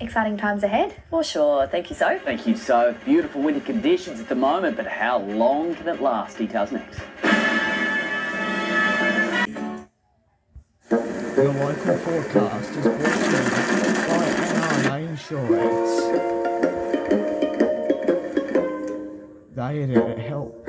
exciting times ahead. For sure. Thank you, Soph. Thank you, Soph. Beautiful winter conditions at the moment, but how long can it last? Details next. The local forecast is brought to you by NRA Insurance. They are there to help.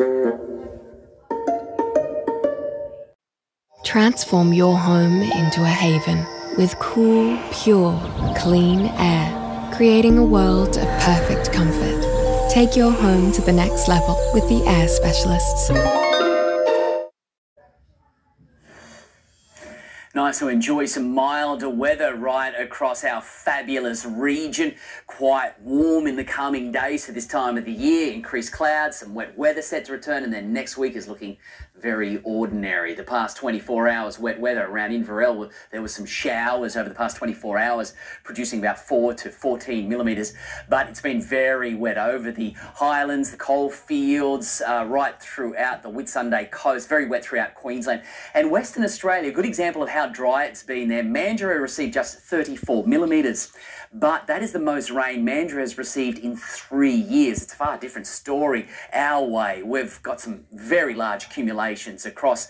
Transform your home into a haven with cool, pure, clean air, creating a world of perfect comfort. Take your home to the next level with the air specialists. Nice to enjoy some milder weather right across our fabulous region. Quite warm in the coming days for this time of the year. Increased clouds, some wet weather set to return, and then next week is looking very ordinary. The past 24 hours, wet weather around Inverell. There was some showers over the past 24 hours, producing about 4 to 14 millimetres. But it's been very wet over the highlands, the coalfields, right throughout the Whitsunday coast. Very wet throughout Queensland. And Western Australia, a good example of how dry it's been there. Mandurah received just 34 millimetres. But that is the most rain Mandurah has received in 3 years. It's a far different story our way. We've got some very large accumulations across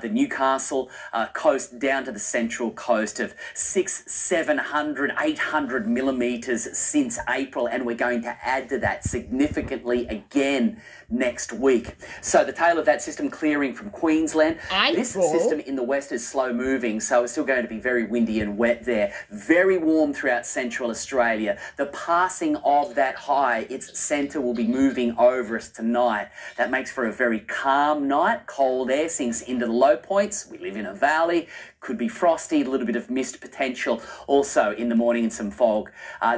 the Newcastle coast down to the central coast of 600, 700, 800 millimetres since April, and we're going to add to that significantly again next week. So the tail of that system clearing from Queensland. This system in the west is slow moving, so it's still going to be very windy and wet there. Very warm throughout central Australia. The passing of that high, its centre will be moving over us tonight. That makes for a very calm night. Cold air sinks into the low points. We live in a valley. Could be frosty, a little bit of mist potential also in the morning and some fog,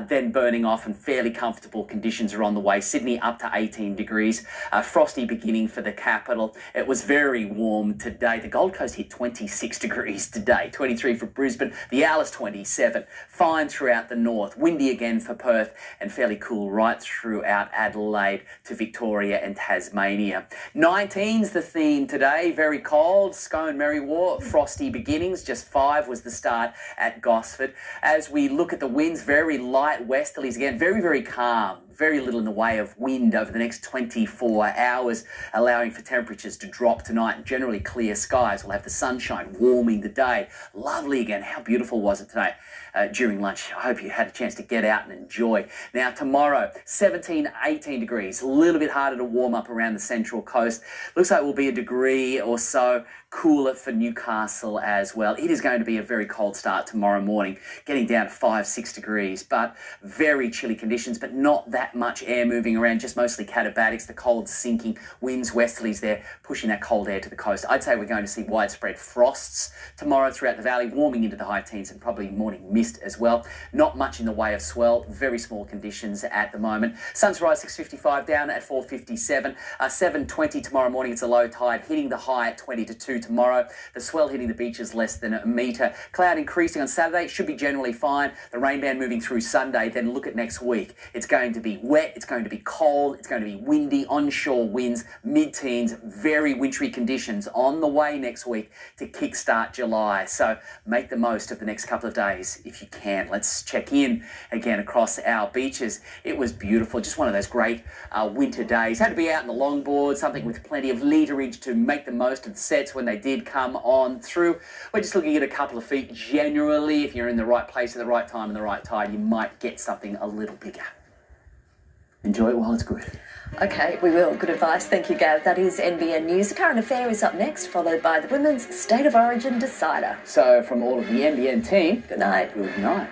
then burning off, and fairly comfortable conditions are on the way. Sydney up to 18 degrees, frosty beginning for the capital. It was very warm today. The Gold Coast hit 26 degrees today, 23 for Brisbane, the Alice 27. Fine throughout the north, windy again for Perth, and fairly cool right throughout Adelaide to Victoria and Tasmania. 19's the theme today, very cold. Scone, Merriwa, frosty beginnings. Just 5 was the start at Gosford. As we look at the winds, very light westerlies again, very, very calm. Very little in the way of wind over the next 24 hours, allowing for temperatures to drop tonight. Generally clear skies. We'll have the sunshine warming the day. Lovely again. How beautiful was it today during lunch? I hope you had a chance to get out and enjoy. Now tomorrow, 17, 18 degrees. A little bit harder to warm up around the central coast. Looks like it will be a degree or so cooler for Newcastle as well. It is going to be a very cold start tomorrow morning, getting down to 5, 6 degrees, but very chilly conditions, but not that much air moving around, just mostly catabatics, the cold sinking winds, westerlies there, pushing that cold air to the coast. I'd say we're going to see widespread frosts tomorrow throughout the valley, warming into the high teens and probably morning mist as well. Not much in the way of swell, very small conditions at the moment. Sunrise 6:55 down at 4:57, 7:20 tomorrow morning. It's a low tide, hitting the high at 20 to 2 tomorrow. The swell hitting the beaches less than a metre. Cloud increasing on Saturday, should be generally fine. The rain band moving through Sunday. Then look at next week. It's going to be wet, it's going to be cold, it's going to be windy, onshore winds, mid-teens, very wintry conditions on the way next week to kickstart July. So make the most of the next couple of days if you can. Let's check in again across our beaches. It was beautiful, just one of those great winter days. Had to be out in the longboard, something with plenty of literage to make the most of the sets when they did come on through. We're just looking at a couple of feet. Generally, if you're in the right place at the right time and the right tide, you might get something a little bigger. Enjoy it while it's good. Okay, we will. Good advice. Thank you, Gav. That is NBN News. The current affair is up next, followed by the Women's State of Origin Decider. So from all of the NBN team, good night. Good night.